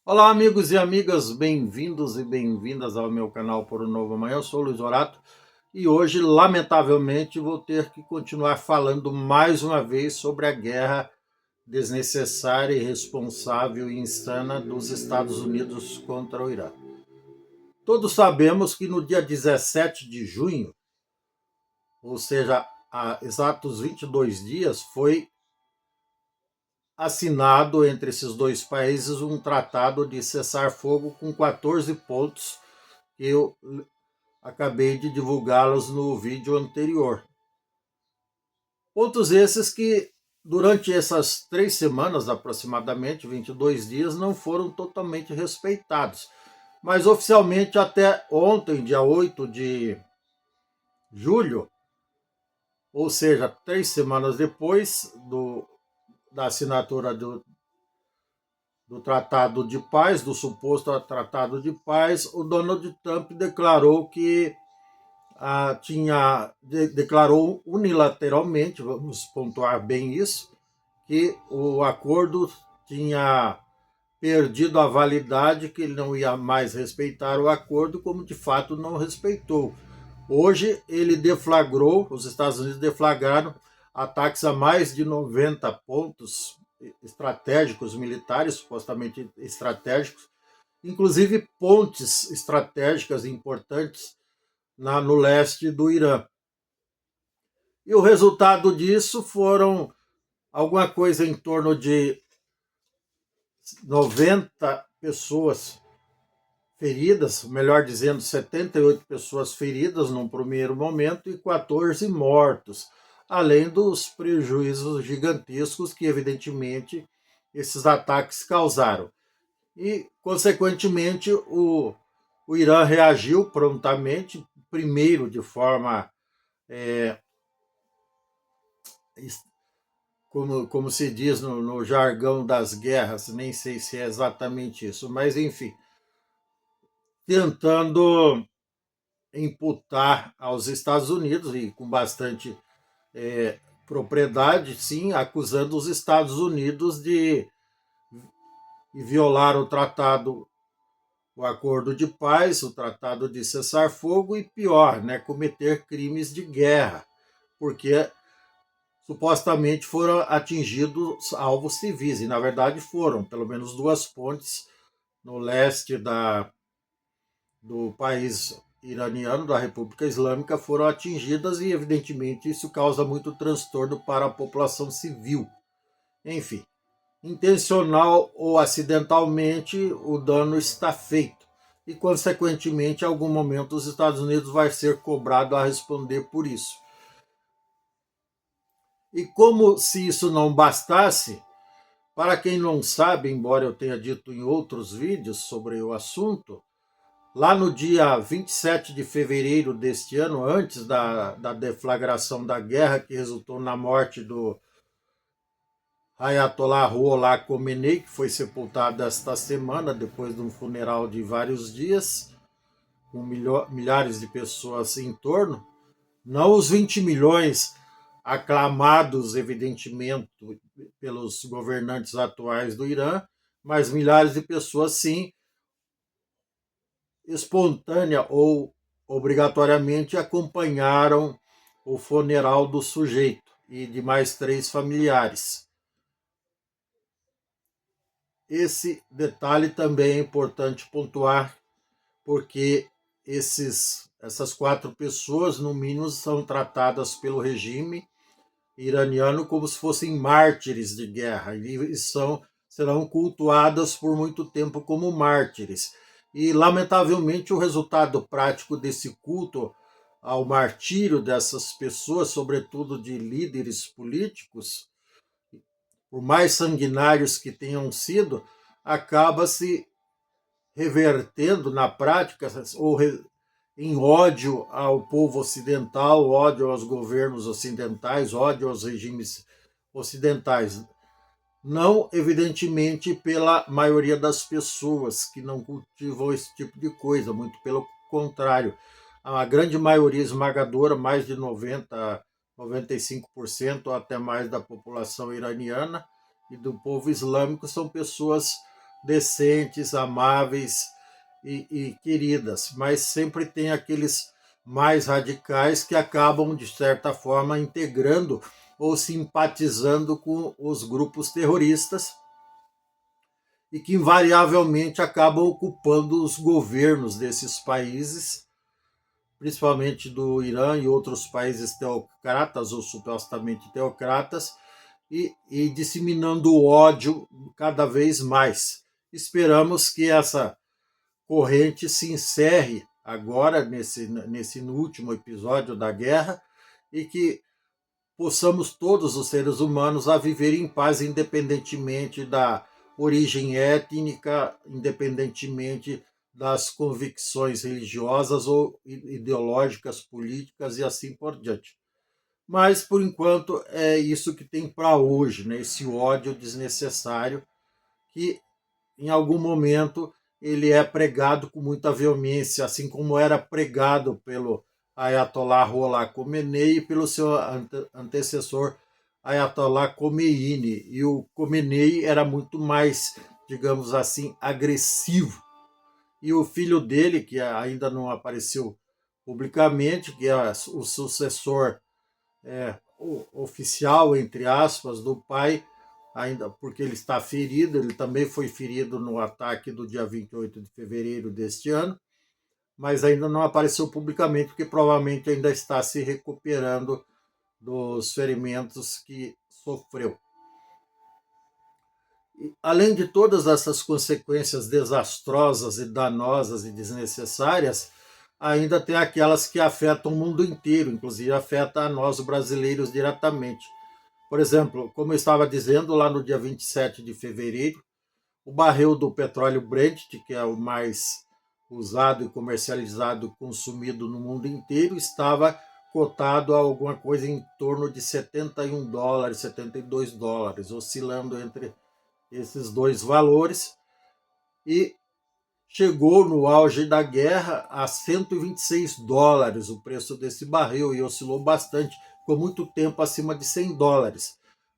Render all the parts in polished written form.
Olá, amigos e amigas, bem-vindos e bem-vindas ao meu canal Por um Novo Amanhã. Eu sou o Luiz Horato e hoje, lamentavelmente, vou ter que continuar falando mais uma vez sobre a guerra desnecessária, irresponsável e insana dos Estados Unidos contra o Irã. Todos sabemos que no dia 17 de junho, ou seja, há exatos 22 dias, foi assinado entre esses dois países um tratado de cessar-fogo com 14 pontos que eu acabei de divulgá-los no vídeo anterior. Pontos esses que, durante essas 3 semanas, aproximadamente 22 dias, não foram totalmente respeitados. Mas oficialmente até ontem, dia 8 de julho, ou seja, 3 semanas depois da assinatura do Tratado de Paz, do suposto Tratado de Paz, o Donald Trump declarou que declarou unilateralmente, vamos pontuar bem isso, que o acordo tinha perdido a validade, que ele não ia mais respeitar o acordo, como de fato não respeitou. Hoje ele deflagrou, os Estados Unidos deflagraram ataques a mais de 90 pontos estratégicos militares, supostamente estratégicos, inclusive pontes estratégicas importantes no leste do Irã. E o resultado disso foram alguma coisa em torno de 90 pessoas feridas, melhor dizendo, 78 pessoas feridas num primeiro momento e 14 mortos, além dos prejuízos gigantescos que, evidentemente, esses ataques causaram. E, consequentemente, o Irã reagiu prontamente, primeiro de forma como se diz no jargão das guerras, nem sei se é exatamente isso, mas enfim, tentando imputar aos Estados Unidos, e com bastante propriedade, sim, acusando os Estados Unidos de violar o tratado, o acordo de paz, o tratado de cessar-fogo e pior, né, cometer crimes de guerra, porque supostamente foram atingidos alvos civis, e na verdade foram, pelo menos duas pontes no leste do país iraniano, da República Islâmica, foram atingidas e evidentemente isso causa muito transtorno para a população civil. Enfim, intencional ou acidentalmente, o dano está feito. E, consequentemente, em algum momento os Estados Unidos vai ser cobrado a responder por isso. E como se isso não bastasse, para quem não sabe, embora eu tenha dito em outros vídeos sobre o assunto, lá no dia 27 de fevereiro deste ano, antes da deflagração da guerra, que resultou na morte do Ayatollah Ruhollah Khomeini, que foi sepultado esta semana, depois de um funeral de vários dias, com milhares de pessoas em torno, não os 20 milhões aclamados, evidentemente, pelos governantes atuais do Irã, mas milhares de pessoas, sim, espontânea ou obrigatoriamente acompanharam o funeral do sujeito e de mais 3 familiares. Esse detalhe também é importante pontuar, porque essas 4 pessoas, no mínimo, são tratadas pelo regime iraniano como se fossem mártires de guerra e serão cultuadas por muito tempo como mártires. E, lamentavelmente, o resultado prático desse culto ao martírio dessas pessoas, sobretudo de líderes políticos, por mais sanguinários que tenham sido, acaba se revertendo na prática ou em ódio ao povo ocidental, ódio aos governos ocidentais, ódio aos regimes ocidentais. Não, evidentemente, pela maioria das pessoas que não cultivam esse tipo de coisa, muito pelo contrário. A grande maioria esmagadora, mais de 95% ou até mais da população iraniana e do povo islâmico, são pessoas decentes, amáveis e queridas, mas sempre tem aqueles mais radicais que acabam, de certa forma, integrando ou simpatizando com os grupos terroristas e que invariavelmente acabam ocupando os governos desses países, principalmente do Irã e outros países teocratas ou supostamente teocratas, e disseminando o ódio cada vez mais. Esperamos que essa corrente se encerre agora, nesse último episódio da guerra, e que possamos todos os seres humanos a viver em paz, independentemente da origem étnica, independentemente das convicções religiosas ou ideológicas, políticas e assim por diante. Mas, por enquanto, é isso que tem para hoje, né? Esse ódio desnecessário que, em algum momento, ele é pregado com muita veemência, assim como era pregado pelo Ayatollah Ruhollah Khomeini e pelo seu antecessor Ayatollah Khomeini. E o Khomeini era muito mais, digamos assim, agressivo. E o filho dele, que ainda não apareceu publicamente, que é o sucessor o oficial, entre aspas, do pai, ainda porque ele está ferido, ele também foi ferido no ataque do dia 28 de fevereiro deste ano, mas ainda não apareceu publicamente, porque provavelmente ainda está se recuperando dos ferimentos que sofreu. E, além de todas essas consequências desastrosas e danosas e desnecessárias, ainda tem aquelas que afetam o mundo inteiro, inclusive afeta a nós brasileiros diretamente. Por exemplo, como eu estava dizendo, lá no dia 27 de fevereiro, o barril do petróleo Brent, que é o mais usado e comercializado e consumido no mundo inteiro, estava cotado a alguma coisa em torno de 71 dólares, 72 dólares, oscilando entre esses dois valores, e chegou no auge da guerra a 126 dólares o preço desse barril, e oscilou bastante, ficou muito tempo acima de 100 dólares.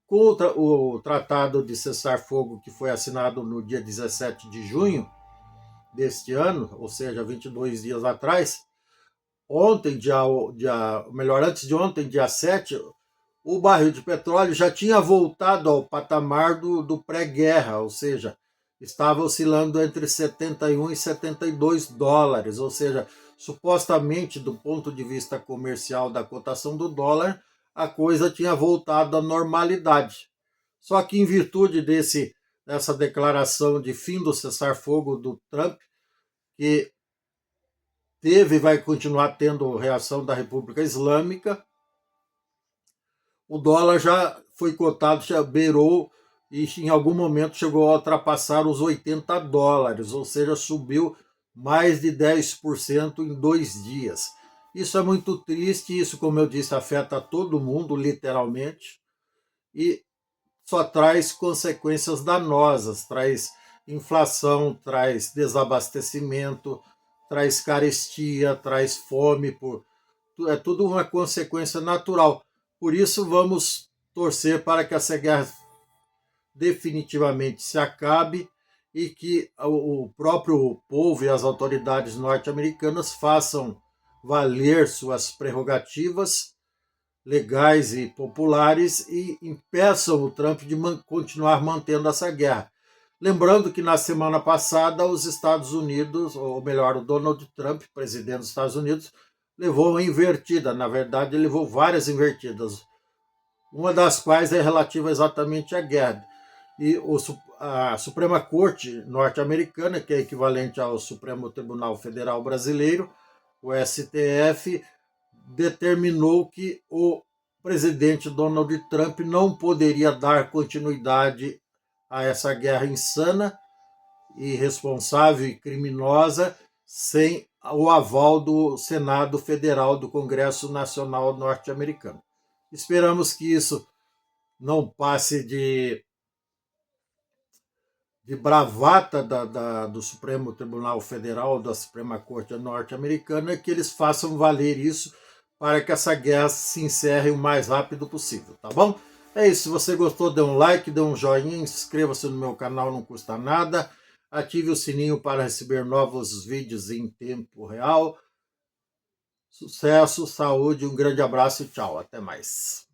Com o tratado de cessar-fogo que foi assinado no dia 17 de junho deste ano, ou seja, 22 dias atrás, ontem, antes de ontem, dia 7, o barril de petróleo já tinha voltado ao patamar do pré-guerra, ou seja, estava oscilando entre 71 e 72 dólares, ou seja, supostamente, do ponto de vista comercial da cotação do dólar, a coisa tinha voltado à normalidade. Só que, em virtude dessa declaração de fim do cessar-fogo do Trump, que teve e vai continuar tendo reação da República Islâmica, o dólar já foi cotado, já beirou e em algum momento chegou a ultrapassar os 80 dólares, ou seja, subiu mais de 10% em 2 dias. Isso é muito triste, isso, como eu disse, afeta todo mundo, literalmente, e só traz consequências danosas, traz inflação, traz desabastecimento, traz carestia, traz fome, é tudo uma consequência natural. Por isso, vamos torcer para que essa guerra definitivamente se acabe e que o próprio povo e as autoridades norte-americanas façam valer suas prerrogativas legais e populares e impeçam o Trump de continuar mantendo essa guerra. Lembrando que na semana passada os Estados Unidos, ou melhor, o Donald Trump, presidente dos Estados Unidos, levou uma invertida, na verdade ele levou várias invertidas, uma das quais é relativa exatamente à guerra. E a Suprema Corte norte-americana, que é equivalente ao Supremo Tribunal Federal Brasileiro, o STF, determinou que o presidente Donald Trump não poderia dar continuidade a essa guerra insana, irresponsável e criminosa sem o aval do Senado Federal do Congresso Nacional Norte-Americano. Esperamos que isso não passe de bravata do Supremo Tribunal Federal, da Suprema Corte norte-americana, que eles façam valer isso para que essa guerra se encerre o mais rápido possível, tá bom? É isso, se você gostou, dê um like, dê um joinha, inscreva-se no meu canal, não custa nada. ative o sininho para receber novos vídeos em tempo real. Sucesso, saúde, um grande abraço e tchau, até mais.